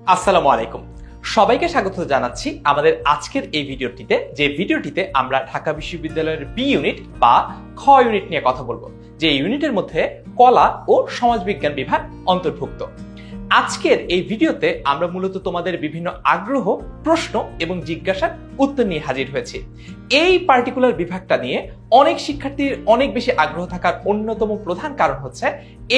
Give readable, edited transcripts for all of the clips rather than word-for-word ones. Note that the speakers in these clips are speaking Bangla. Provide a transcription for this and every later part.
আসসালামু আলাইকুম, সবাইকে স্বাগত জানাচ্ছি আমাদের আজকের এই ভিডিওটিতে। যে ভিডিওটিতে আমরা ঢাকা বিশ্ববিদ্যালয়ের বি ইউনিট বা খ ইউনিট নিয়ে কথা বলবো, যে ইউনিটের মধ্যে কলা ও সমাজবিজ্ঞান বিভাগ অন্তর্ভুক্ত। আজকের এই ভিডিওতে আমরা মূলত তোমাদের বিভিন্ন আগ্রহ, প্রশ্ন এবং জিজ্ঞাসার উত্তর নিয়ে হাজির হয়েছি। এই পার্টিকুলার বিভাগটা নিয়ে অনেক শিক্ষার্থীর অনেক বেশি আগ্রহ থাকার অন্যতম প্রধান কারণ হচ্ছে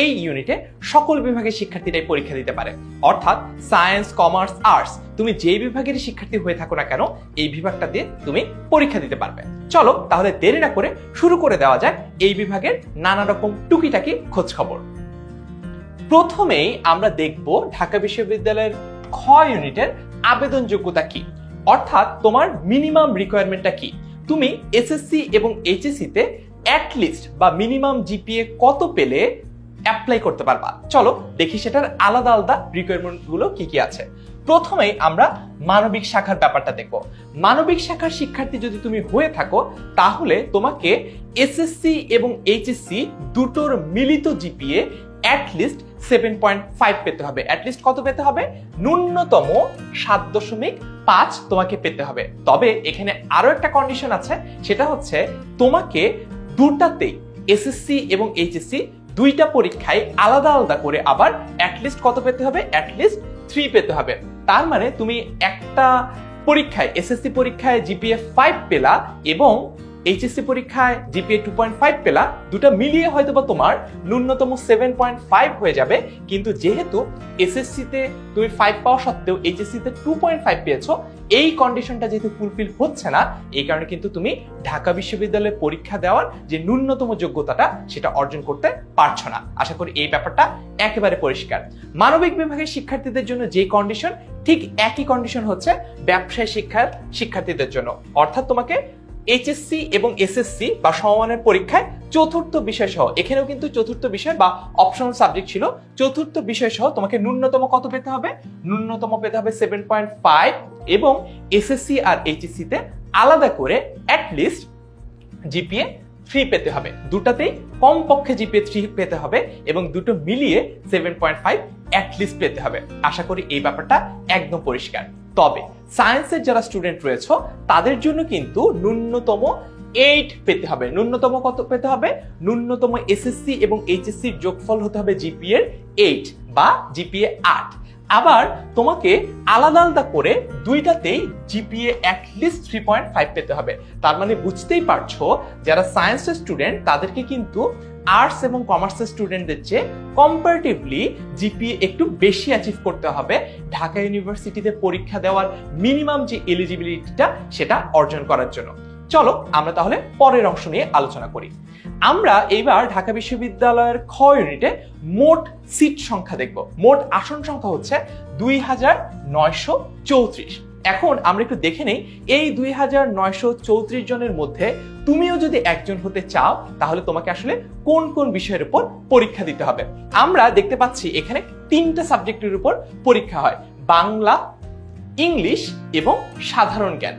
এই ইউনিটে সকল বিভাগের শিক্ষার্থীরাই পরীক্ষা দিতে পারে। অর্থাৎ সায়েন্স, কমার্স, আর্টস, তুমি যেই বিভাগের শিক্ষার্থী হয়ে থাকো না কেন, এই বিভাগটা দিয়ে তুমি পরীক্ষা দিতে পারবে। চলো তাহলে দেরি না করে শুরু করে দেওয়া যায় এই বিভাগের নানা রকম টুকিটাকি খোঁজ খবর। প্রথমেই আমরা দেখব ঢাকা বিশ্ববিদ্যালয়ের খ ইউনিটের আবেদন যোগ্যতা কি, অর্থাৎ তোমার মিনিমাম রিকোয়ারমেন্টটা কি। তুমি এসএসসি এবং এইচএসসি তে অ্যাটলিস্ট বা মিনিমাম জিপিএ কত পেলে অ্যাপ্লাই করতে পারবা। চলো দেখি সেটার আলাদা আলাদা রিকোয়ারমেন্ট গুলো কি কি আছে। প্রথমেই আমরা মানবিক শাখার ব্যাপারটা দেখব। মানবিক শাখার শিক্ষার্থী যদি তুমি হয়ে থাকো, তাহলে তোমাকে এসএসসি এবং এইচএসসি দুটোর মিলিত জিপিএ অ্যাটলিস্ট 7.5 পেতে হবে। অ্যাটলিস্ট কত পেতে হবে? ন্যূনতম 7.5 তোমাকে পেতে হবে। তবে এখানে আরো একটা কন্ডিশন আছে, সেটা হচ্ছে তোমাকে দুটাতেই এসএসসি এবং এইচএসসি দুইটা পরীক্ষায় আলাদা আলাদা করে আবার অ্যাটলিস্ট কত পেতে হবে? অ্যাটলিস্ট 3 পেতে হবে। তার মানে তুমি একটা পরীক্ষায়, এসএসসি পরীক্ষায় জিপিএ 5 পেলা এবং এইচএসসি পরীক্ষায় জিপিএ 2.5 পেলা, দুটো মিলিয়ে হয়তোবা তোমার ন্যূনতম 7.5 হয়ে যাবে। কিন্তু যেহেতু এসএসসি তে তুমি 5 পাওয়া সত্ত্বেও এইচএসসি তে 2.5 পেয়েছো, এই কন্ডিশনটা যেহেতু ফুলফিল হচ্ছে না, এই কারণে কিন্তু তুমি ঢাকা বিশ্ববিদ্যালয়ে পরীক্ষা দেওয়ার যে ন্যূনতম যোগ্যতাটা সেটা অর্জন করতে পারছো না। আশা করি এই ব্যাপারটা একেবারে পরিষ্কার। মানবিক বিভাগের শিক্ষার্থীদের জন্য যে কন্ডিশন, ঠিক একই কন্ডিশন হচ্ছে ব্যবসায় শিক্ষার শিক্ষার্থীদের জন্য। অর্থাৎ তোমাকে এইচএসসি এবং এসএসসি বা সমমানের পরীক্ষায় চতুর্থ বিষয় সহ, এখানেও কিন্তু চতুর্থ বিষয় বা অপশনাল সাবজেক্ট ছিল, চতুর্থ বিষয় সহ তোমাকে ন্যূনতম কত পেতে হবে? ন্যূনতম পেতে হবে 7.5 এবং এসএসসি আর এইচএসসি তে আলাদা করে অ্যাটলিস্ট জিপিএ 3 পেতে হবে। দুটাতেই কমপক্ষে জিপিএ 3 পেতে হবে এবং দুটো মিলিয়ে 7.5 অ্যাটলিস্ট পেতে হবে। আশা করি এই ব্যাপারটা একদম পরিষ্কার। তবে সায়েন্সের যারা স্টুডেন্ট রয়েছে তাদের জন্য কিন্তু ন্যূনতম 8 পেতে হবে। ন্যূনতম কত পেতে হবে? ন্যূনতম এসএসসি এবং এইচএসসি এর যোগফল হতে হবে জিপিএ 8 বা জিপিএ 8। আবার তোমাকে আলাদা আলাদা করে দুইটাতেই জিপিএ অ্যাটলিস্ট 3.5 পেতে হবে। তার মানে বুঝতেই পারছো, যারা সায়েন্সের স্টুডেন্ট তাদেরকে কিন্তু আর্টস এবং কমার্সের স্টুডেন্টদের চেয়ে কম্পারেটিভলি জিপিএ একটু বেশি অ্যাচিভ করতে হবে ঢাকা ইউনিভার্সিটিতে পরীক্ষা দেওয়ার মিনিমাম যে এলিজিবিলিটিটা সেটা অর্জন করার জন্য। চলো আমরা তাহলে পরের অংশ নিয়ে আলোচনা করি। আমরা এইবার ঢাকা বিশ্ববিদ্যালয়ের খ ইউনিটে মোট সিট সংখ্যা দেখব। মোট আসন সংখ্যা হচ্ছে 2934। এখন আমরা একটু দেখে নেই, এই 2934 জনের মধ্যে তুমিও যদি একজন হতে চাও, তাহলে তোমাকে আসলে কোন কোন বিষয়ের উপর পরীক্ষা দিতে হবে। আমরা দেখতে পাচ্ছি এখানে 3টা সাবজেক্টের উপর পরীক্ষা হয়: বাংলা, ইংলিশ এবং সাধারণ জ্ঞান।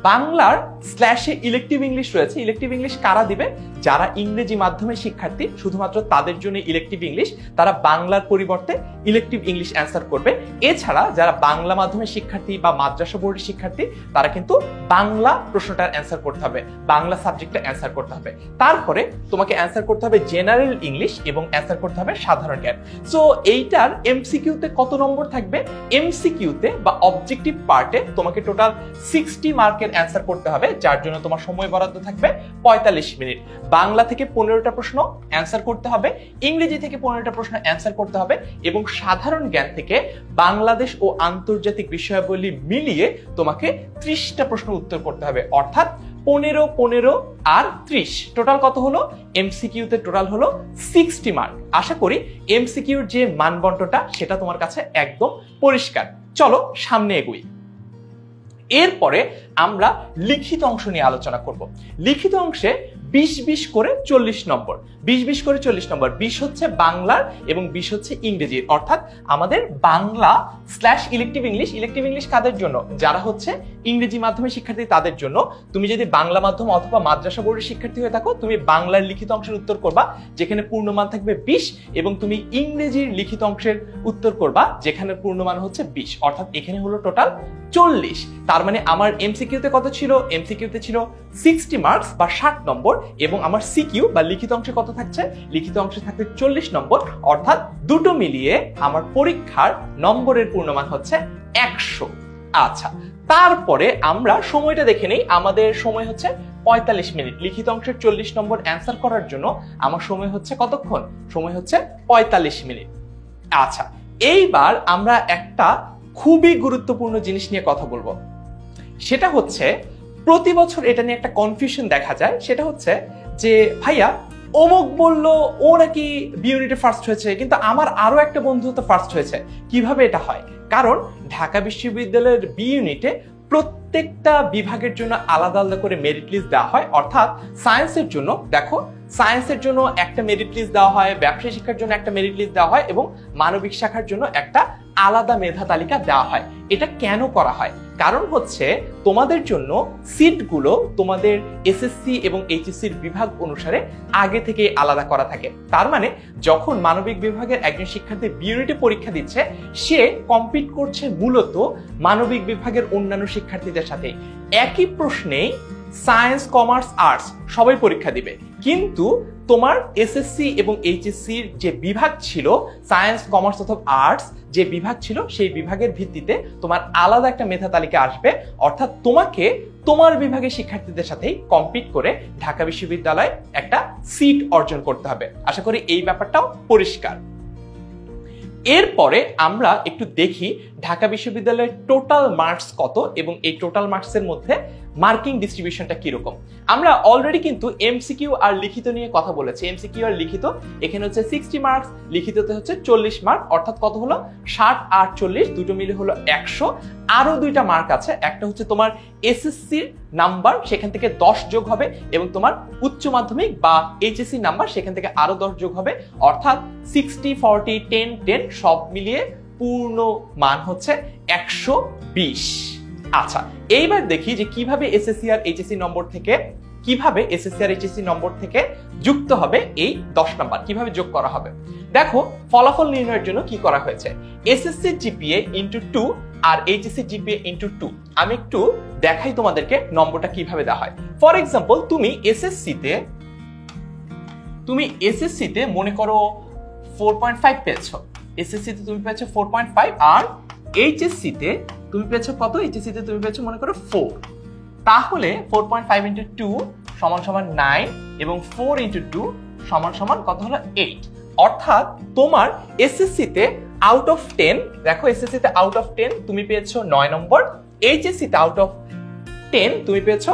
বাংলার স্ল্যাশে ইলেকটিভ ইংলিশ রয়েছে। ইলেকটিভ ইংলিশ কারা দিবে? যারা ইংরেজি মাধ্যমের শিক্ষার্থী, শুধুমাত্র তাদের জন্য ইলেকটিভ ইংলিশ, তারা বাংলার পরিবর্তে ইলেকটিভ ইংলিশ অ্যান্সার করবে। এছাড়া যারা বাংলা মাধ্যমের শিক্ষার্থী বা মাদ্রাসা বোর্ডের শিক্ষার্থী, তারা কিন্তু বাংলা প্রশ্নটার অ্যান্সার করতে হবে, বাংলা সাবজেক্টটা অ্যান্সার করতে হবে। তারপরে তোমাকে অ্যান্সার করতে হবে জেনারেল ইংলিশ এবং অ্যান্সার করতে হবে সাধারণ জ্ঞান। সো এইটার এমসিকিউতে কত নম্বর থাকবে? এমসিকিউতে বা অবজেক্টিভ পার্টে তোমাকে টোটাল 60 মার্কের অ্যান্সার করতে হবে, যার জন্য তোমার সময় বরাদ্দ থাকবে 45 মিনিট। বাংলা থেকে 15টা প্রশ্ন অ্যান্সার করতে হবে, ইংরেজি থেকে 15টা প্রশ্ন অ্যান্সার করতে হবে এবং সাধারণ জ্ঞান থেকে বাংলাদেশ ও আন্তর্জাতিক বিষয়াবলী মিলিয়ে তোমাকে 30টা প্রশ্ন উত্তর করতে হবে। অর্থাৎ 15, 15 আর 30, টোটাল কত হলো? এমসিকিউতে টোটাল হলো 60 মার্ক। আশা করি এমসিকিউর যে মানবন্টনটা সেটা তোমার কাছে একদম পরিষ্কার। চলো সামনে এগোই। এরপরে আমরা লিখিত অংশ নিয়ে আলোচনা করব। লিখিত অংশে 20-20 করে 40 নম্বর, 20-20 করে 40 নম্বর। 20 হচ্ছে বাংলার এবং 20 হচ্ছে ইংরেজির, অর্থাৎ আমাদের বাংলা / ইলেকটিভ ইংলিশ কাদের জন্য? যারা হচ্ছে ইংরেজি মাধ্যমের শিক্ষার্থী তাদের জন্য। তুমি যদি বাংলা মাধ্যম অথবা মাদ্রাসা বোর্ডের শিক্ষার্থী হয়ে থাকো, তুমি বাংলার লিখিত অংশের উত্তর করবা যেখানে পূর্ণমান থাকবে 20, এবং তুমি ইংরেজির লিখিত অংশের উত্তর করবা যেখানে পূর্ণমান হচ্ছে 20, অর্থাৎ এখানে হলো টোটাল 40। তার মানে আমার এমসিকিউতে কত ছিল? এমসিকিউতে ছিল 60 মার্কস বা 60 নম্বর, এবং আমার সিকিউ বা লিখিত অংশে কত থাকছে? লিখিত অংশে থাকবে 40 নম্বর, অর্থাৎ দুটো মিলিয়ে আমার পরীক্ষার নম্বরের পূর্ণমান হচ্ছে 100। আচ্ছা, তারপরে আমরা সময়টা দেখে নেই। আমাদের সময় হচ্ছে 45 মিনিট। লিখিত অংশের 40 নম্বর অ্যান্সার করার জন্য আমার সময় হচ্ছে কতক্ষণ? সময় হচ্ছে 45 মিনিট। আচ্ছা, এইবার আমরা একটা খুবই গুরুত্বপূর্ণ জিনিস নিয়ে কথা বলবো। সেটা হচ্ছে প্রতি বছর এটা নিয়ে একটা কনফিউশন দেখা যায়। সেটা হচ্ছে যে ভাইয়া অমুক বলল ও নাকি বি ইউনিটে ফার্স্ট হয়েছে, কিন্তু আমার আরো একটা বন্ধু তো ফার্স্ট হয়েছে। কিভাবে এটা হয়? কারণ ঢাকা বিশ্ববিদ্যালয়ের বি ইউনিটে প্রত্যেকটা বিভাগের জন্য আলাদা আলাদা করে মেরিট লিস্ট দেওয়া হয়। অর্থাৎ সায়েন্সের জন্য দেখো, সায়েন্সের জন্য একটা মেরিট লিস্ট দেওয়া হয়, ব্যবসায় শিক্ষার জন্য একটা মেরিট লিস্ট দেওয়া হয়, এবং মানবিক শাখার জন্য একটা আলাদা মেধা তালিকা দেওয়া হয়। এটা কেন করা হয়? কারণ হচ্ছে তোমাদের জন্য সিটগুলো তোমাদের এসএসসি এবং এইচএসসির বিভাগ অনুসারে আগে থেকে আলাদা করা থাকে। তার মানে যখন মানবিক বিভাগের একজন শিক্ষার্থী বি ইউনিটে পরীক্ষা দিচ্ছে, সে কম্পিট করছে মূলত মানবিক বিভাগের অন্যান্য শিক্ষার্থীদের সাথে। একই প্রশ্নেই সায়েন্স, কমার্স, আর্টস সবাই পরীক্ষা দিবে, কিন্তু তোমার এসএসসি এবং এইচএসসির যে বিভাগ ছিল, সায়েন্স, কমার্স অথবা আর্টস যে বিভাগ ছিল, সেই বিভাগের ভিত্তিতে তোমার আলাদা একটা মেধা তালিকা আসবে। অর্থাৎ তোমাকে তোমার বিভাগের শিক্ষার্থীদের সাথেই কম্পিট করে ঢাকা বিশ্ববিদ্যালয়ে একটা সিট অর্জন করতে হবে। আশা করি এই ব্যাপারটাও পরিষ্কার। এরপরে আমরা একটু দেখি ঢাকা বিশ্ববিদ্যালয়ের টোটাল মার্কস কত, এবং এই টোটাল মার্কসের মধ্যে মার্কিং ডিস্ট্রিবিউশনটা কিরকম। আমরা অলরেডি কিন্তু এমসিকিউ আর লিখিত নিয়ে কথা বলেছি। এমসিকিউ আর লিখিত এখানে হচ্ছে 60 মার্কস, লিখিততে হচ্ছে 40 মার্ক, অর্থাৎ কত হলো? 60 আর 40 দুটো মিলে হলো 100। আরো দুইটা মার্ক আছে, একটা হচ্ছে তোমার এসএসসির নাম্বার, সেখান থেকে 10 যোগ হবে, এবং তোমার উচ্চ মাধ্যমিক বা এইচএসসি নাম্বার, সেখান থেকে আরো 10 যোগ হবে, অর্থাৎ 60, 40, 10, 10 সব মিলিয়ে পূর্ণ মান হচ্ছে 120। আচ্ছা, এইবার দেখি যে কিভাবে এসএসসি আর এইচএসসি নম্বর থেকে যুক্ত হবে এই 10 নাম্বার, কিভাবে যোগ করা হবে। দেখো, ফলাফল নির্ণয়ের জন্য কি করা হয়েছে? এসএসসি জিপিএ ইনটু 2 আর এইচএসসি জিপিএ ইনটু 2। আমি একটু দেখাই তোমাদেরকে নম্বরটা কিভাবে দেওয়া হয়। ফর এক্সাম্পল, তুমি এসএসসিতে মনে করো 4.5 পেয়েছো। এসএসসিতে তুমি পেয়েছো 4.5, আর এইচএসসিতে তুমি পেয়েছো কত? এইচএসসিতে তুমি পেয়েছো মনে করো 4। তাহলে 4.5 ইন্টু 2 সমান সমান 9, এবং 4 ইন্টু 2 সমান সমান কত হলো? 8। অর্থাৎ তোমার এসএসসিতে আউট অফ 10, দেখো এসএসসিতে আউট অফ 10 তুমি পেয়েছো 9 নম্বর, এইচএসসিতে আউট অফ 10 তুমি পেয়েছো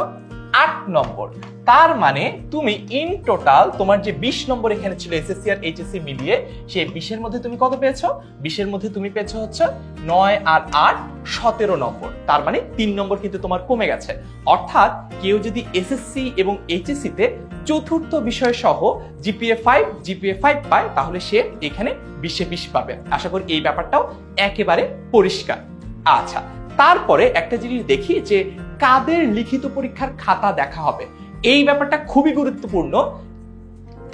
8 নম্বর। তার মানে তুমি ইন টোটাল তোমার যে 20 নম্বর এখানে ছিল এসএসসি আর এইচএসসি মিলিয়ে, সেই 20-এর মধ্যে তুমি কত পেয়েছো? 20-এর মধ্যে তুমি পেয়েছো হচ্ছে 9 আর 8 17 নম্বর। তার মানে 3 নম্বর কিন্তু তোমার কমে গেছে। অর্থাৎ কেউ যদি এসএসসি এবং এইচএসসি-তে চতুর্থ বিষয় সহ জিপিএ 5 পায়, তাহলে সে এখানে 20-এ 20 পাবে। আশা করি এই ব্যাপারটাও একেবারে পরিষ্কার। আচ্ছা, তারপরে একটা জিনিস দেখি যে কাদের লিখিত পরীক্ষার খাতা দেখা হবে। এই ব্যাপারটা খুবই গুরুত্বপূর্ণ।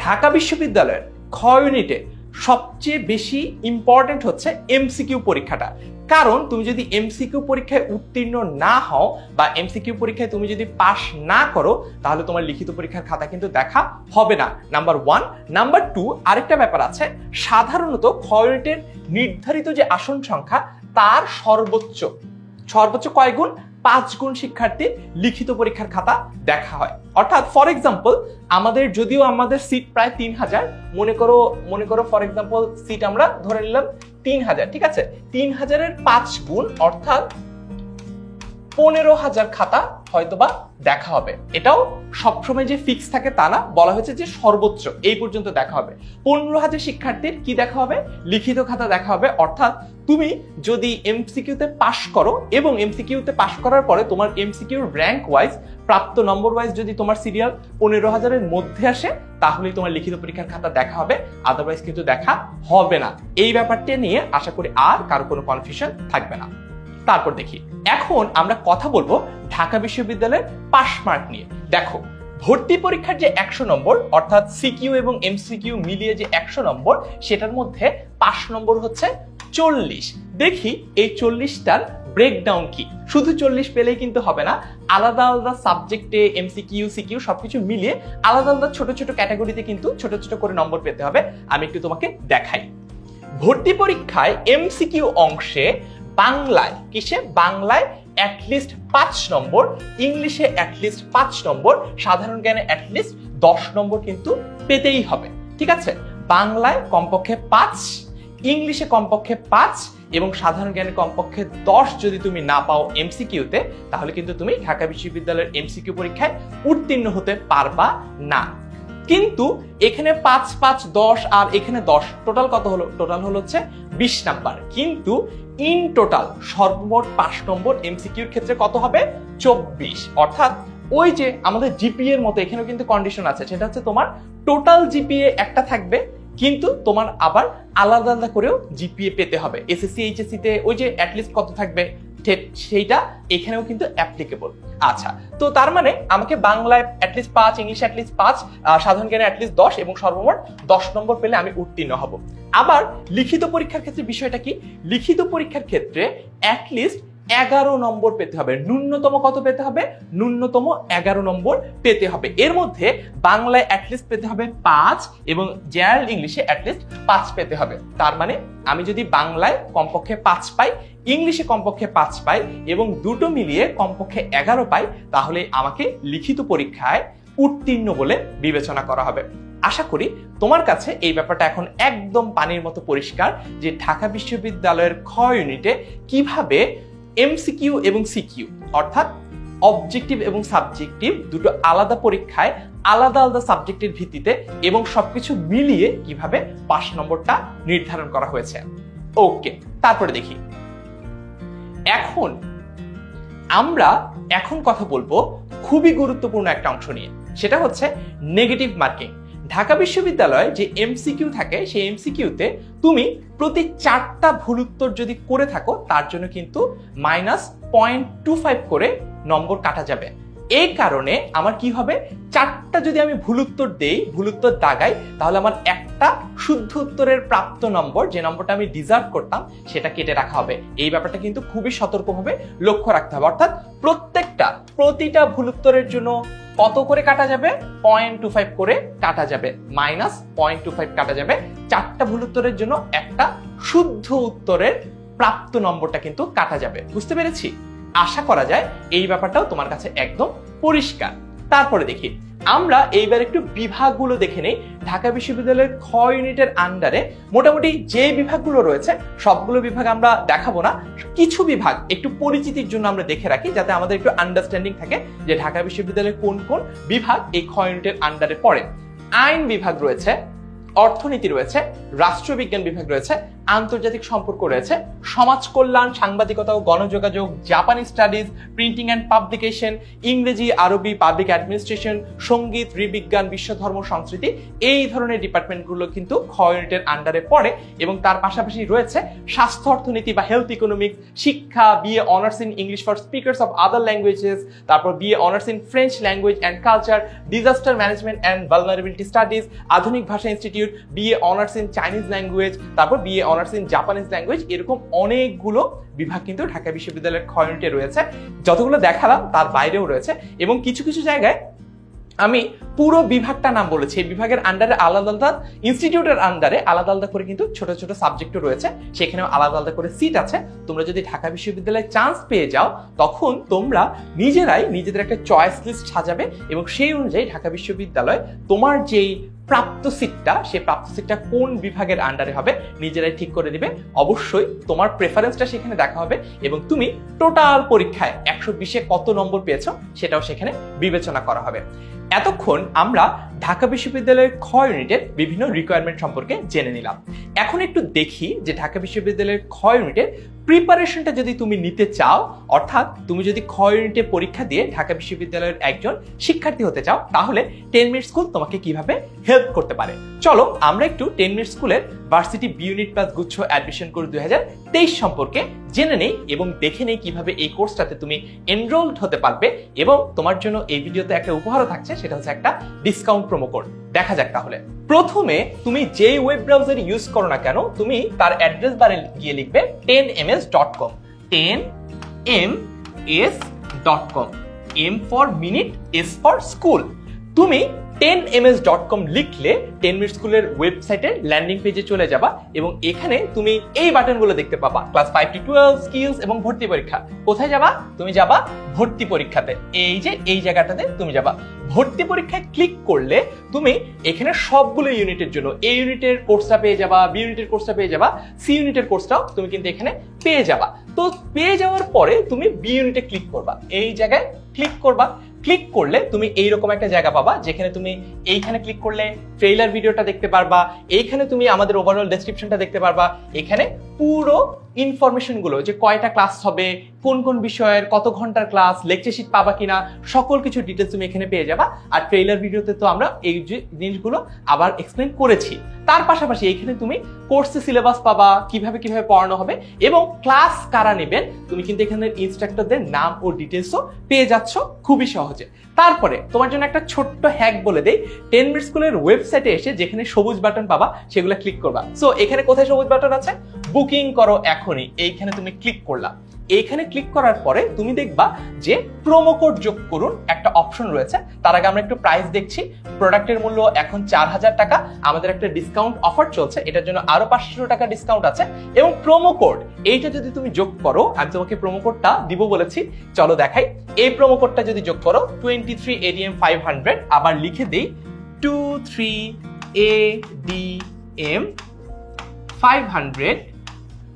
ঢাকা বিশ্ববিদ্যালয়ের খ ইউনিটে সবচেয়ে বেশি ইম্পর্টেন্ট হচ্ছে এমসিকিউ পরীক্ষাটা। কারণ তুমি যদি এমসিকিউ পরীক্ষায় উত্তীর্ণ না হও বা এমসিকিউ পরীক্ষায় তুমি যদি পাস না করো, তাহলে তোমার লিখিত পরীক্ষার খাতা কিন্তু দেখা হবে না, নাম্বার 1। নাম্বার 2, আরেকটা ব্যাপার আছে। সাধারণত খ ইউনিটের নির্ধারিত যে আসন সংখ্যা, তার সর্বোচ্চ কয় গুণ? 5 গুণ শিক্ষার্থীর লিখিত পরীক্ষার খাতা দেখা হয়। অর্থাৎ ফর এক্সাম্পল, যদিও আমাদের সিট প্রায় 3000, মনে করো ফর এক্সাম্পল সিট আমরা ধরে নিলাম 3000, ঠিক আছে? 3000-এর 5 গুণ, অর্থাৎ 15,000 খাতা হয়তোবা দেখা হবে। এটাও সবসময় যে ফিক্স থাকে তা না, বলা হয়েছে যে সর্বোচ্চ এই পর্যন্ত দেখা হবে। 15,000 শিক্ষার্থীর কি দেখা হবে? লিখিত খাতা দেখা হবে। অর্থাৎ তুমি যদি এমসিকিউতে পাশ করো এবং এমসিকিউতে পাশ করার পরে তোমার এমসিকিউর র্যাঙ্ক ওয়াইজ প্রাপ্ত নম্বর ওয়াইজ যদি তোমার সিরিয়াল 15,000-এর মধ্যে আসে তাহলেই তোমার লিখিত পরীক্ষার খাতা দেখা হবে, আদারওয়াইজ কিন্তু দেখা হবে না। এই ব্যাপারটা নিয়ে আশা করি আর কারো কোনো কনফিউশন থাকবে না। তারপর দেখি, এখন আমরা কথা বলবো ঢাকা বিশ্ববিদ্যালয়ের পাস মার্ক নিয়ে। দেখো, ভর্তি পরীক্ষার যে 100 নম্বর অর্থাৎ সিকিউ এবং এমসিকিউ মিলিয়ে যে 100 নম্বর, সেটার মধ্যে পাস নম্বর হচ্ছে 40। দেখি এই 40টার ব্রেকডাউন কি। শুধু 40 পেলেই কিন্তু হবে না, আলাদা আলাদা সাবজেক্টে এমসিকিউ সিকিউ সবকিছু মিলিয়ে আলাদা আলাদা ছোট ছোট ক্যাটাগরিতে কিন্তু ছোট ছোট করে নম্বর পেতে হবে। আমি একটু তোমাকে দেখাই। ভর্তি পরীক্ষায় এমসিকিউ অংশে বাংলায়, কিসে? বাংলায় অ্যাটলিস্ট 5 নম্বর, ইংলিশে অ্যাটলিস্ট 5 নম্বর, সাধারণ জ্ঞানে অ্যাটলিস্ট 10 নম্বর কিন্তু পেতেই হবে। ঠিক আছে, বাংলায় কমপক্ষে 5, ইংলিশে কমপক্ষে 5 এবং সাধারণ জ্ঞানে কমপক্ষে 10 যদি তুমি না পাও এমসিকিউতে, তাহলে কিন্তু তুমি ঢাকা বিশ্ববিদ্যালয়ের এমসিকিউ পরীক্ষায় উত্তীর্ণ হতে পারবা না। কিন্তু এখানে 5, 5, 10 আর এখানে 10, টোটাল কত হলো? টোটাল হলো হচ্ছে 20 নাম্বার। কিন্তু ইন টোটাল সর্বমোট 5 নম্বর এমসিকিউর ক্ষেত্রে কত হবে? 24। অর্থাৎ ওই যে আমাদের জিপিএ এর মতো এখানেও কিন্তু কন্ডিশন আছে, সেটা হচ্ছে তোমার টোটাল জিপিএ একটা থাকবে, কিন্তু তোমার আবার আলাদা আলাদা করেও জিপিএ পেতে হবে। এসএসসি এইচএসসি তে ওই যে অ্যাটলিস্ট কত থাকবে সেইটা এখানেও কিন্তু অ্যাপ্লিকেবল। আচ্ছা, তো তার মানে আমাকে বাংলায় অ্যাটলিস্ট 5, ইংলিশে অ্যাটলিস্ট 5, সাধারণ জ্ঞানে অ্যাটলিস্ট 10 এবং সর্বমোট 10 নম্বর পেলে আমি উত্তীর্ণ হব। আবার লিখিত পরীক্ষার ক্ষেত্রে বিষয়টা কি? লিখিত পরীক্ষার ক্ষেত্রে অ্যাটলিস্ট 11 নম্বর পেতে হবে। ন্যূনতম কত পেতে হবে? ন্যূনতম 11 নম্বর পেতে হবে। এর মধ্যে বাংলায় অ্যাটলিস্ট পেতে হবে 5 এবং জেনারেল ইংলিশে অ্যাটলিস্ট 5 পেতে হবে। তার মানে আমি যদি বাংলায় কমপক্ষে 5 পাই, ইংলিশে কমপক্ষে 5 পাই এবং দুটো মিলিয়ে কমপক্ষে 11 পাই, তাহলে আমাকে লিখিত পরীক্ষায় উত্তীর্ণ বলে বিবেচনা করা হবে। আশা করি তোমার কাছে এই ব্যাপারটা এখন একদম পানির মতো পরিষ্কার যে ঢাকা বিশ্ববিদ্যালয়ের খ ইউনিটে কিভাবে এমসিকিউ এবং সিকিউ অর্থাৎ অবজেক্টিভ এবং সাবজেক্টিভ দুটো আলাদা পরীক্ষায় আলাদা আলাদা সাবজেক্টের ভিত্তিতে এবং সবকিছু মিলিয়ে কিভাবে পাস নম্বরটা নির্ধারণ করা হয়েছে। ওকে, তারপরে দেখি, আমরা কথা বলবো খুবই গুরুত্বপূর্ণ একটা অংশ নিয়ে, সেটা হচ্ছে নেগেটিভ মার্কিং। ঢাকা বিশ্ববিদ্যালয়ে যে এমসিকিউ থাকে সেই এমসিকিউতে তুমি প্রতি 4টা ভুল উত্তর যদি করে থাকো তার জন্য কিন্তু -0.25 করে নম্বর কাটা যাবে। এই কারণে আমার কি হবে, 4টা যদি আমি ভুল উত্তর দেই, ভুল উত্তর দাগাই, তাহলে আমার একটা শুদ্ধ উত্তরের প্রাপ্ত নম্বর, যে নম্বরটা আমি ডিজার্ভ করতাম, সেটা কেটে রাখা হবে। এই ব্যাপারটা কিন্তু খুবই সতর্কভাবে লক্ষ্য রাখতে হবে। অর্থাৎ প্রতিটা ভুল উত্তরের জন্য কত করে কাটা যাবে? 0.25 করে কাটা যাবে, -0.25 কাটা যাবে। 4টা ভুল উত্তরের জন্য একটা শুদ্ধ উত্তরের প্রাপ্ত নম্বরটা কিন্তু কাটা যাবে। বুঝতে পেরেছি? আশা করা যায় এই ব্যাপারটাও তোমার কাছে একদম পরিষ্কার। তারপরে দেখি, আমরা এইবার একটু বিভাগগুলো দেখে নেই। ঢাকা বিশ্ববিদ্যালয়ের খ ইউনিটের আন্ডারে মোটামুটি যে বিভাগগুলো রয়েছে সবগুলো বিভাগ আমরা দেখাবো না, কিছু বিভাগ একটু পরিচিতির জন্য আমরা দেখে রাখি, যাতে আমাদের একটু আন্ডারস্ট্যান্ডিং থাকে যে ঢাকা বিশ্ববিদ্যালয়ের কোন কোন বিভাগ এই খ ইউনিটের আন্ডারে পড়ে। আইন বিভাগ রয়েছে, অর্থনীতি রয়েছে, রাষ্ট্রবিজ্ঞান বিভাগ রয়েছে, আন্তর্জাতিক সম্পর্ক রয়েছে, সমাজ কল্যাণ, সাংবাদিকতা ও গণযোগাযোগ, জাপানি স্টাডিজ, প্রিন্টিং অ্যান্ড পাবলিকেশন, ইংরেজি, আরবি, পাবলিক অ্যাডমিনিস্ট্রেশন, সঙ্গীত, নৃবিজ্ঞান, বিশ্ব ধর্ম সংস্কৃতি, এই ধরনের ডিপার্টমেন্টগুলো কিন্তু খ ইউনিটের আন্ডারে পড়ে। এবং তার পাশাপাশি রয়েছে স্বাস্থ্য অর্থনীতি বা হেলথ ইকোনমিক্স, শিক্ষা, BA honours in English for speakers of other languages, তারপর BA honours in French language and culture, disaster management and vulnerability studies, আধুনিক ভাষা institute, BA honours in Chinese language, তারপর BA honours in Japanese language. এরকম অনেকগুলো বিভাগ কিন্তু ঢাকা বিশ্ববিদ্যালয়ের খ ইউনিটে রয়েছে। যতগুলো দেখালাম তার বাইরেও রয়েছে এবং কিছু কিছু জায়গায় আমি পুরো বিভাগটা নাম বলেছি। এই বিভাগের আন্ডারে আলাদা আলাদা, ইনস্টিটিউটের আন্ডারে আলাদা আলাদা করে কিন্তু ছোট ছোট সাবজেক্টও রয়েছে, সেখানেও আলাদা আলাদা করে সিট আছে। তোমরা যদি ঢাকা বিশ্ববিদ্যালয়ে চান্স পেয়ে যাও, তখন তোমরা নিজেদের একটা চয়েস লিস্ট সাজাবে এবং সেই অনুযায়ী ঢাকা বিশ্ববিদ্যালয় তোমার যেই প্রাপ্ত সিটটা, সেই প্রাপ্ত সিটটা কোন বিভাগের আন্ডারে হবে নিজেরাই ঠিক করে দিবে। অবশ্যই তোমার প্রেফারেন্সটা সেখানে দেখা হবে এবং তুমি টোটাল পরীক্ষায় 120-এ কত নম্বর পেয়েছো সেটাও সেখানে বিবেচনা করা হবে। এতক্ষণ আমরা ঢাকা বিশ্ববিদ্যালয়ের খ ইউনিটের বিভিন্ন রিকোয়ারমেন্ট সম্পর্কে জেনে নিলাম। এখন একটু দেখি যে ঢাকা বিশ্ববিদ্যালয়ের খ ইউনিটের প্রিপারেশনটা যদি তুমি নিতে চাও, অর্থাৎ তুমি যদি খ ইউনিটে পরীক্ষা দিয়ে ঢাকা বিশ্ববিদ্যালয়ের একজন শিক্ষার্থী হতে চাও, তাহলে 10 মিনিট স্কুল তোমাকে কিভাবে হেল্প করতে পারে। চলো আমরা একটু 10 মিনিট স্কুলের ভার্সিটি বি ইউনিট প্লাস গুচ্ছ অ্যাডমিশন কোর্স 2023 সম্পর্কে জেনে নেই এবং দেখে নেই কিভাবে এই কোর্সটাতে তুমি এনরোলড হতে পারবে এবং তোমার জন্য এই ভিডিওতে একটা উপহারও থাকছে, সেটা হচ্ছে একটা ডিসকাউন্ট প্রোমো কোড। দেখা যাক তাহলে। প্রথমে তুমি যে ওয়েব ব্রাউজার ইউজ করো না কেন, তুমি তার অ্যাড্রেস বারে গিয়ে লিখবে 10ms.com, 10ms.com, M for minute, S for school. তুমি 10ms.com লিখলে 10 মিনিট স্কুলের ওয়েবসাইটের ল্যান্ডিং পেজে চলে যাবা এবং এখানে তুমি এই বাটনগুলো দেখতে পাবা, ক্লাস 5 to 12, স্কিলস এবং ভর্তি পরীক্ষা। কোথায় যাবা? তুমি যাবা ভর্তি পরীক্ষাতে। এই যে এই জায়গাটাতে তুমি যাবা। ভর্তি পরীক্ষায় ক্লিক করলে তুমি এখানে সবগুলো ইউনিটের জন্য এই ইউনিটের কোর্সটা পেয়ে যাবা, বি ইউনিটের কোর্সটা পেয়ে যাবা, সি ইউনিটের কোর্সটাও তুমি কিন্তু এখানে পেয়ে যাবা। তো পেয়ে যাওয়ার পরে তুমি বি ইউনিটে ক্লিক করবা, এই জায়গায় ক্লিক করবা। ক্লিক করলে তুমি এইরকম একটা জায়গা পাবা যেখানে তুমি এইখানে ক্লিক করলে ট্রেইলার ভিডিওটা দেখতে পারবা, এইখানে তুমি আমাদের ওভারঅল ডেসক্রিপশনটা দেখতে পারবা, এখানে পুরো ইনফরমেশন গুলো যে কয়টা ক্লাস হবে, কোন কোন বিষয়ের কত ঘন্টার ক্লাস, লেকচার শিট পাবা কিনা, সকল কিছু ডিটেলস তুমি এখানে পেয়ে যাবা। আর ট্রেইলার ভিডিওতে তো আমরা এই জিনিসগুলো আবার এক্সপ্লেন করেছি। তার পাশাপাশি এখানে তুমি কোর্সে সিলেবাস পাবা, কিভাবে কিভাবে পড়ানো হবে এবং ক্লাস কারা নেবেন তুমি কিন্তু এখানে ইনস্ট্রাক্টরদের নাম ও ডিটেলসও পেয়ে যাচ্ছ খুবই সহজে। তারপরে তোমার জন্য একটা ছোট্ট হ্যাক বলে দেই, 10 মিনিট স্কুলের ওয়েবসাইটে এসে যেখানে সবুজ বাটন পাবা সেগুলো ক্লিক করবা। সো এখানে কোথায় সবুজ বাটন আছে? বুকিং করো এখনই, এইখানে তুমি ক্লিক করলা। এইখানে ক্লিক করার পরে তুমি দেখবা যে প্রোমো কোড যোগ করুন একটা অপশন রয়েছে। তার আগে আমরা একটু প্রাইস দেখছি। প্রোডাক্টের মূল্য এখন 4000 টাকা, আমাদের একটা ডিসকাউন্ট অফার চলছে, এটার জন্য আরো 500 টাকা ডিসকাউন্ট আছে এবং প্রোমো কোড এইটা যদি তুমি যোগ করো, আমি তোমাকে প্রোমো কোডটা দিব বলেছি, চলো দেখাই। এই প্রোমো কোডটা যদি যোগ করো 23ADM500, আবার লিখে দেই 23ADM500,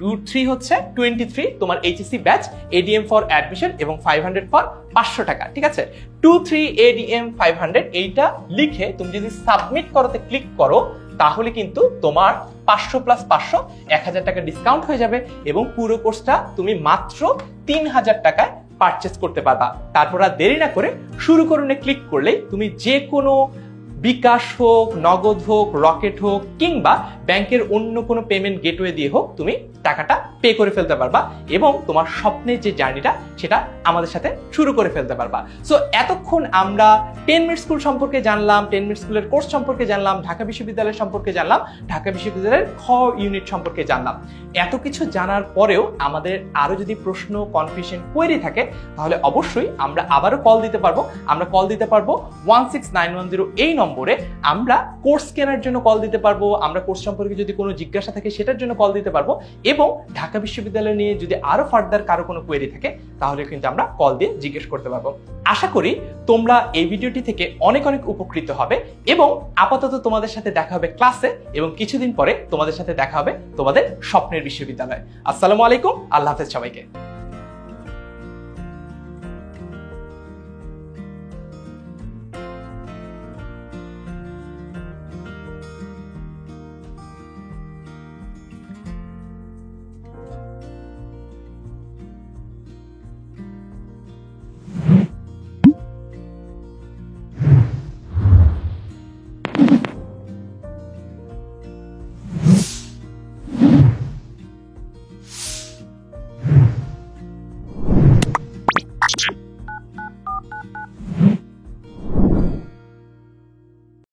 23 হচ্ছে 23 তোমার HSC batch, ADM for admission এবং 500 ফর 500 টাকা, ঠিক আছে। 23ADM500 এইটা লিখে তুমি যদি সাবমিট করতে ক্লিক করো তাহলে কিন্তু তোমার 500 প্লাস 500 1000 টাকা ডিসকাউন্ট হয়ে যাবে এবং পুরো কোর্সটা তুমি মাত্র 3000 টাকায় পারচেজ করতে পারবা। তারপর আর দেরি না করে শুরু করুনে ক্লিক করলেই তুমি যে কোনো বিকাশ হোক, নগদ হোক, রকেট হোক কিংবা ব্যাংকের অন্য কোনো পেমেন্ট গেটওয়ে দিয়ে হোক তুমি টাকাটা পে করে ফেলতে পারবা এবং তোমার স্বপ্নের যে জার্নিটা সেটা আমাদের সাথে শুরু করে ফেলতে পারবা। সো এতক্ষণ আমরা 10 মিনিট স্কুল সম্পর্কে জানলাম, 10 মিনিট স্কুলের কোর্স সম্পর্কে জানলাম, ঢাকা বিশ্ববিদ্যালয় সম্পর্কে জানলাম, ঢাকা বিশ্ববিদ্যালয়ের খ ইউনিট সম্পর্কে জানলাম। এত কিছু জানার পরেও আমাদের আরো যদি প্রশ্ন, কনফিউশন, কোয়েরি থাকে তাহলে অবশ্যই আমরা আবারও কল দিতে পারবো। আমরা কল দিতে পারবো 16910 এই নম্বরে। আমরা কোর্স কেনার জন্য কল দিতে পারবো, আমরা কোর্স সম্পর্কে যদি কোনো জিজ্ঞাসা থাকে সেটার জন্য কল দিতে পারবো এবং ঢাকা বিশ্ববিদ্যালয় নিয়ে যদি আরো ফার্দার কারো কোনো কোয়েরি থাকে তাহলে কিন্তু আমরা কল দিয়ে জিজ্ঞেস করতে পারবো। আশা করি তোমরা এই ভিডিওটি থেকে অনেক অনেক উপকৃত হবে এবং আপাতত তোমাদের সাথে দেখা হবে ক্লাসে এবং কিছুদিন পরে তোমাদের সাথে দেখা হবে তোমাদের স্বপ্নের বিশ্ববিদ্যালয়। আসসালামু আলাইকুম, আল্লাহ হাফেজ সবাইকে।